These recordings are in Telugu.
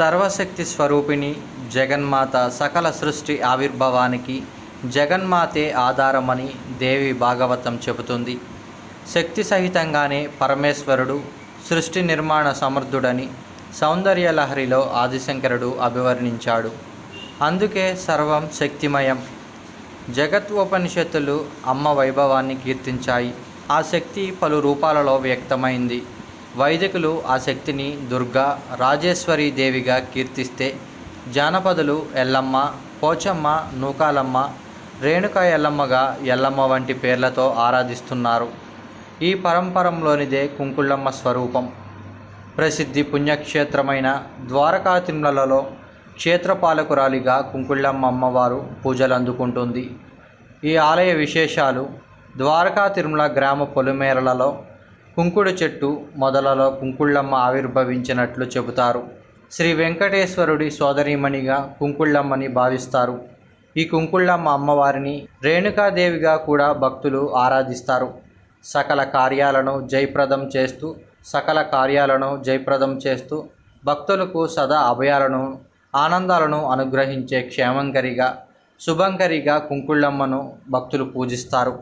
సర్వశక్తి స్వరూపిణి జగన్మాత సకల సృష్టి ఆవిర్భావానికి జగన్మాతే ఆధారమని దేవి భాగవతం చెబుతుంది. శక్తి సహితంగానే పరమేశ్వరుడు సృష్టి నిర్మాణ సమర్థుడని సౌందర్యలహరిలో ఆదిశంకరుడు అభివర్ణించాడు. అందుకే సర్వం శక్తిమయం. జగత్వోపనిషత్తులు అమ్మ వైభవాన్ని కీర్తించాయి. ఆ శక్తి పలు రూపాలలో వ్యక్తమైంది. వైదికులు ఆ శక్తిని దుర్గా, రాజేశ్వరీ దేవిగా కీర్తిస్తే, జానపదులు ఎల్లమ్మ, పోచమ్మ, నూకాలమ్మ, రేణుకా ఎల్లమ్మగా ఎల్లమ్మ వంటి పేర్లతో ఆరాధిస్తున్నారు. ఈ పరంపరంలోనిదే కుంకుళ్ళమ్మ స్వరూపం. ప్రసిద్ధి పుణ్యక్షేత్రమైన ద్వారకా తిరుమలలో క్షేత్రపాలకురాలిగా కుంకుళ్ళమ్మ అమ్మవారు పూజలు అందుకుంటుంది. ఈ ఆలయ విశేషాలు: ద్వారకా తిరుమల గ్రామ పొలిమేరలలో కుంకుడు చెట్టు మొదలలో కుంకుళ్ళమ్మ ఆవిర్భవించినట్లు చెబుతారు. శ్రీ వెంకటేశ్వరుడి సోదరీమణిగా కుంకుళ్ళమ్మని భావిస్తారు. ఈ కుంకుళ్ళమ్మ అమ్మవారిని రేణుకాదేవిగా కూడా భక్తులు ఆరాధిస్తారు. సకల కార్యాలను జయప్రదం చేస్తూ భక్తులకు సదా అభయాలను, ఆనందాలను అనుగ్రహించే క్షేమంకరిగా, శుభంకరిగా కుంకుళ్ళమ్మను భక్తులు పూజిస్తారు.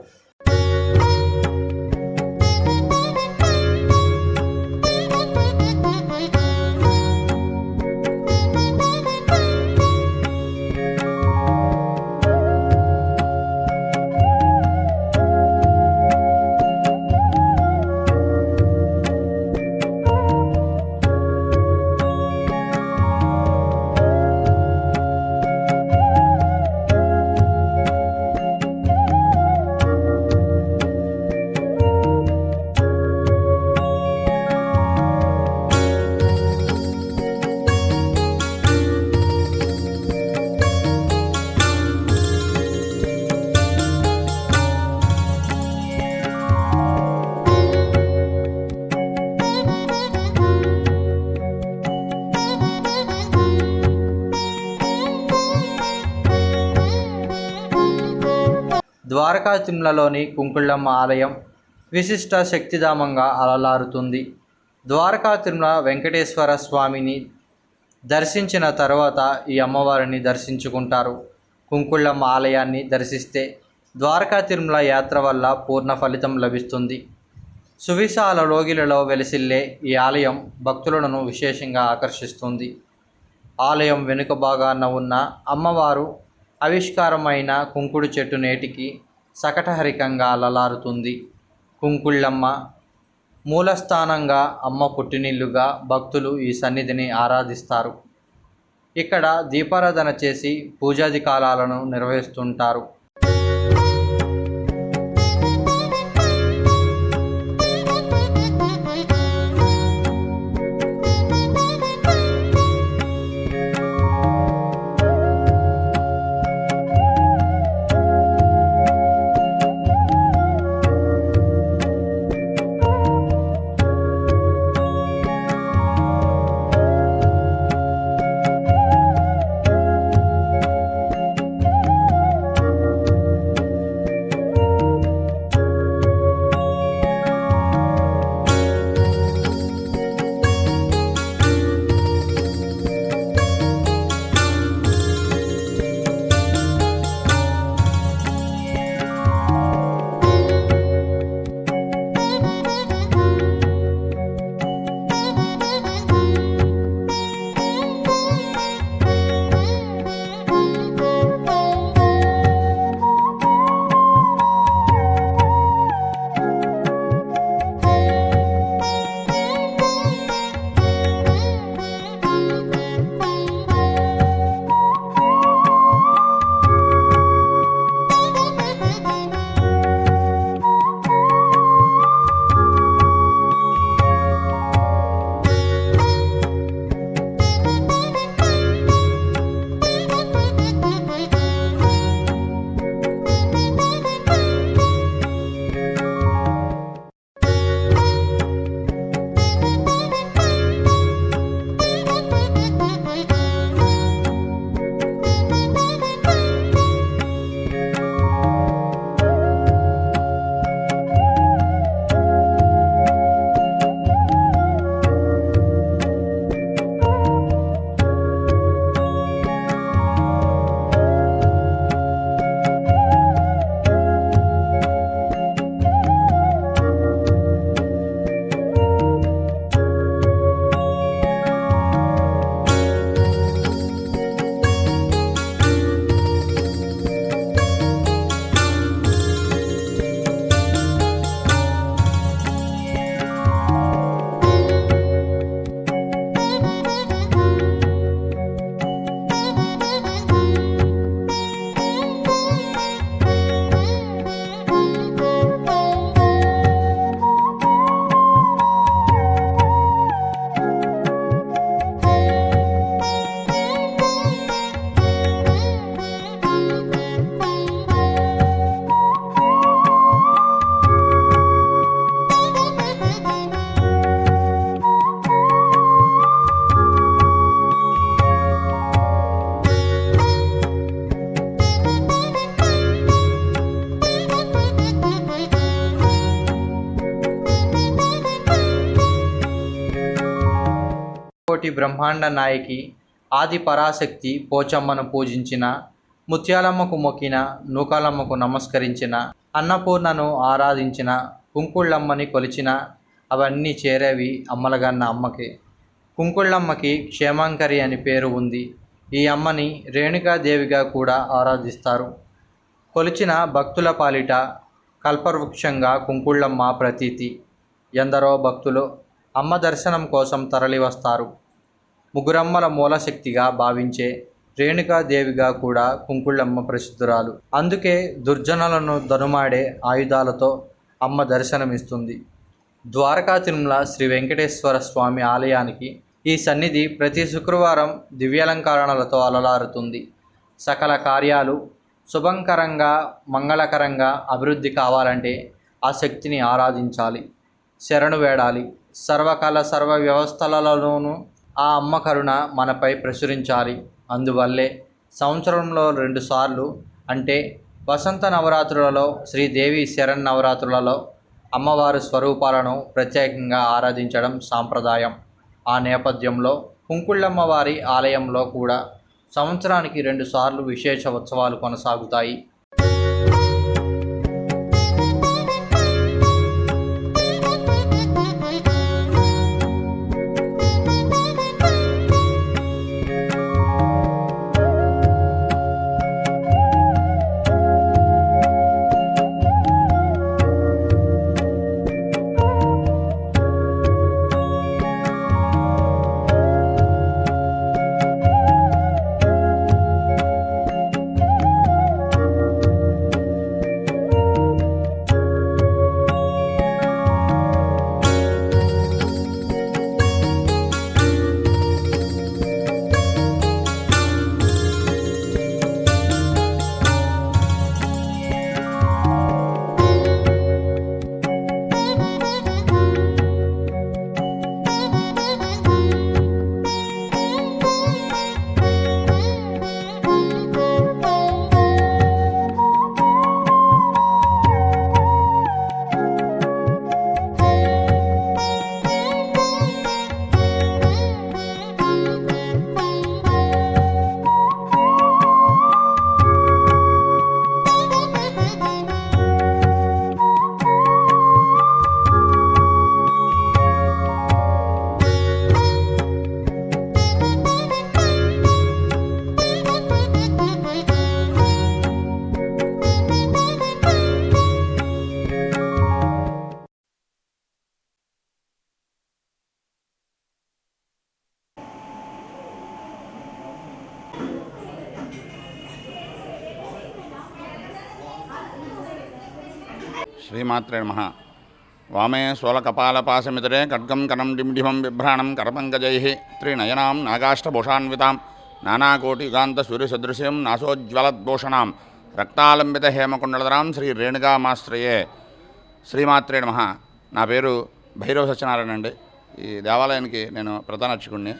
ద్వారకా తిరుమలలోని కుంకుళ్ళమ్మ ఆలయం విశిష్ట శక్తిధామంగా అలలారుతుంది. ద్వారకా తిరుమల వెంకటేశ్వర స్వామిని దర్శించిన తర్వాత ఈ అమ్మవారిని దర్శించుకుంటారు. కుంకుళ్ళమ్మ ఆలయాన్ని దర్శిస్తే ద్వారకా తిరుమల యాత్ర వల్ల పూర్ణ ఫలితం లభిస్తుంది. సువిశాల లోగిలలో వెలసిల్లే ఈ ఆలయం భక్తులను విశేషంగా ఆకర్షిస్తుంది. ఆలయం వెనుక భాగాన ఉన్న అమ్మవారు ఆవిష్కారమైన కుంకుడు చెట్టు నేటికి సకటహరికంగా అలలారుతుంది. కుంకుళ్ళమ్మ మూలస్థానంగా, అమ్మ పుట్టినిల్లుగా భక్తులు ఈ సన్నిధిని ఆరాధిస్తారు. ఇక్కడ దీపారాధన చేసి పూజాది కాలాలను నిర్వహిస్తుంటారు. బ్రహ్మాండ నాయకి ఆది పరాశక్తి పోచమ్మను పూజించిన, ముత్యాలమ్మకు మొక్కిన, నూకాలమ్మకు నమస్కరించిన, అన్నపూర్ణను ఆరాధించిన, కుంకుళ్ళమ్మని కొలిచిన అవన్నీ చేరేవి అమ్మలగన్న అమ్మకే. కుంకుళ్ళమ్మకి క్షేమాంకరి అని పేరు ఉంది. ఈ అమ్మని రేణుకాదేవిగా కూడా ఆరాధిస్తారు. కొలిచిన భక్తుల పాలిట కల్పవృక్షంగా కుంకుళ్ళమ్మ ప్రతీతి. ఎందరో భక్తులు అమ్మ దర్శనం కోసం తరలివస్తారు. ముగ్గురమ్మల మూలశక్తిగా భావించే రేణుకాదేవిగా కూడా కుంకుళ్ళమ్మ ప్రసిద్ధురాలు. అందుకే దుర్జనులను దనుమాడే ఆయుధాలతో అమ్మ దర్శనమిస్తుంది. ద్వారకా తిరుమల శ్రీ వెంకటేశ్వర స్వామి ఆలయానికి ఈ సన్నిధి ప్రతి శుక్రవారం దివ్యాలంకరణలతో అలలారుతుంది. సకల కార్యాలు శుభంకరంగా మంగళకరంగా అభివృద్ధి కావాలంటే ఆ శక్తిని ఆరాధించాలి, శరణు వేడాలి. సర్వకాల సర్వ వ్యవస్థలలోనూ ఆ అమ్మ కరుణ మనపై ప్రచురించాలి. అందువల్లే సంవత్సరంలో 2 సార్లు అంటే వసంత నవరాత్రులలో, శ్రీదేవి శరన్నవరాత్రులలో అమ్మవారి స్వరూపాలను ప్రత్యేకంగా ఆరాధించడం సాంప్రదాయం. ఆ నేపథ్యంలో కుంకుళ్ళమ్మ వారి ఆలయంలో కూడా సంవత్సరానికి 2 సార్లు విశేష ఉత్సవాలు కొనసాగుతాయి. శ్రీమాత్రే నమః. వామే శూలకపాలపాశమితరే ఖడ్గం కనం డిండిమం బిభ్రాణం కరపంకజైః త్రినయనాం నాగాష్టభూషాన్వితాం నానాకోటియుగాంతసూర్యసదృశ్యం నాసోజ్వలద్భూషణాం రక్తాలంబిత హేమకుండలధరాం శ్రీ రేణుకామాశ్రయే. శ్రీమాత్రే నమః. నా పేరు భైరవ సత్యనారాయణ అండి. ఈ దేవాలయానికి నేను ప్రధాన అర్చకుడిని.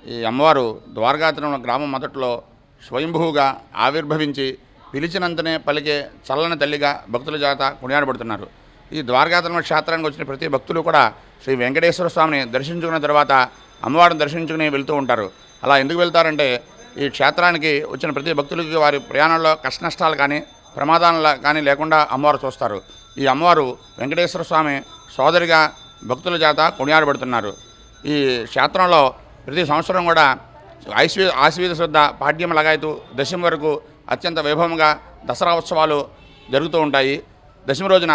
ఈ అమ్మవారు ద్వారకా తిరుమల గ్రామం మొదట్లో స్వయంభూగా ఆవిర్భవించి పిలిచినంతనే పలికే చల్లని తల్లిగా భక్తుల చేత కొనియాడబడుతున్నారు. ఈ ద్వారకా తిరుమల క్షేత్రానికి వచ్చిన ప్రతి భక్తులు కూడా శ్రీ వెంకటేశ్వర స్వామిని దర్శించుకున్న తర్వాత అమ్మవారిని దర్శించుకుని వెళ్తూ ఉంటారు. అలా ఎందుకు వెళ్తారంటే, ఈ క్షేత్రానికి వచ్చిన ప్రతి భక్తులకి వారి ప్రయాణంలో కష్టనష్టాలు కానీ ప్రమాదాలు కానీ లేకుండా అమ్మవారు చూస్తారు. ఈ అమ్మవారు వెంకటేశ్వర స్వామి సోదరిగా భక్తుల చేత కొనియాడబడుతున్నారు. ఈ క్షేత్రంలో ప్రతి సంవత్సరం కూడా ఆశ్వీజ శుద్ధ పాడ్యం లగాయతు దశమి వరకు అత్యంత వైభవంగా దసరా ఉత్సవాలు జరుగుతూ ఉంటాయి. దశమి రోజున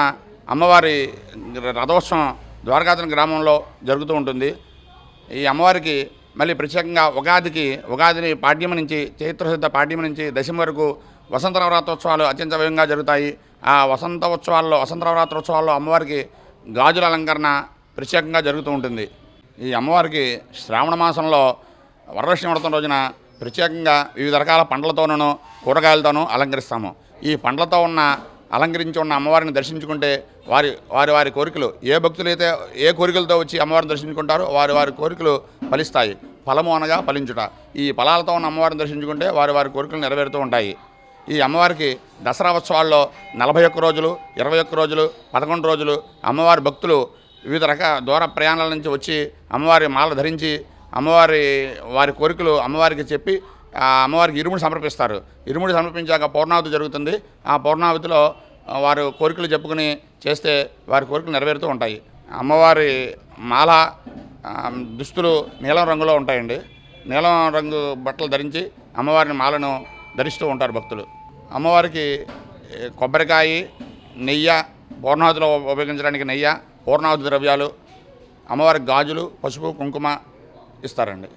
అమ్మవారి రథోత్సవం ద్వారకాతిరుమల గ్రామంలో జరుగుతూ ఉంటుంది. ఈ అమ్మవారికి మళ్ళీ ప్రత్యేకంగా ఉగాదిని పాడ్యం నుంచి చైత్రశుద్ధ పాడ్యం నుంచి దశమి వరకు వసంత నవరాత్రోత్సవాలు అత్యంత వైభవంగా జరుగుతాయి. ఆ వసంత నవరాత్రోత్సవాల్లో అమ్మవారికి గాజుల అలంకరణ ప్రత్యేకంగా జరుగుతూ ఉంటుంది. ఈ అమ్మవారికి శ్రావణ మాసంలో వరలక్ష్మి వ్రతం రోజున ప్రత్యేకంగా వివిధ రకాల పండ్లతోనూ కూరగాయలతోనూ అలంకరిస్తాము. ఈ పండ్లతో అలంకరించి ఉన్న అమ్మవారిని దర్శించుకుంటే వారి కోరికలు, ఏ భక్తులైతే ఏ కోరికలతో వచ్చి అమ్మవారిని దర్శించుకుంటారో వారి కోరికలు ఫలిస్తాయి. ఫలము అనగా ఫలించుట. ఈ ఫలాలతో ఉన్న అమ్మవారిని దర్శించుకుంటే వారి కోరికలు నెరవేరుతూ ఉంటాయి. ఈ అమ్మవారికి దసరా ఉత్సవాల్లో 41 రోజులు, 21 రోజులు, 11 రోజులు అమ్మవారి భక్తులు వివిధ దూర ప్రయాణాల నుంచి వచ్చి అమ్మవారి మాల ధరించి వారి కోరికలు అమ్మవారికి చెప్పి ఆ అమ్మవారికి ఇరుముడి సమర్పిస్తారు. ఇరుముడి సమర్పించాక పూర్ణావతి జరుగుతుంది. ఆ పూర్ణావతిలో వారు కోరికలు చెప్పుకుని చేస్తే వారి కోరికలు నెరవేరుతూ ఉంటాయి. అమ్మవారి మాల దుస్తులు నీలం రంగులో ఉంటాయండి. నీలం రంగు బట్టలు ధరించి అమ్మవారిని మాలను ధరిస్తూ ఉంటారు భక్తులు. అమ్మవారికి కొబ్బరికాయ, నెయ్యి, పూర్ణావతిలో ఉపయోగించడానికి నెయ్యి, పూర్ణావతి ద్రవ్యాలు, అమ్మవారికి గాజులు, పసుపు, కుంకుమ ఇస్తారండి.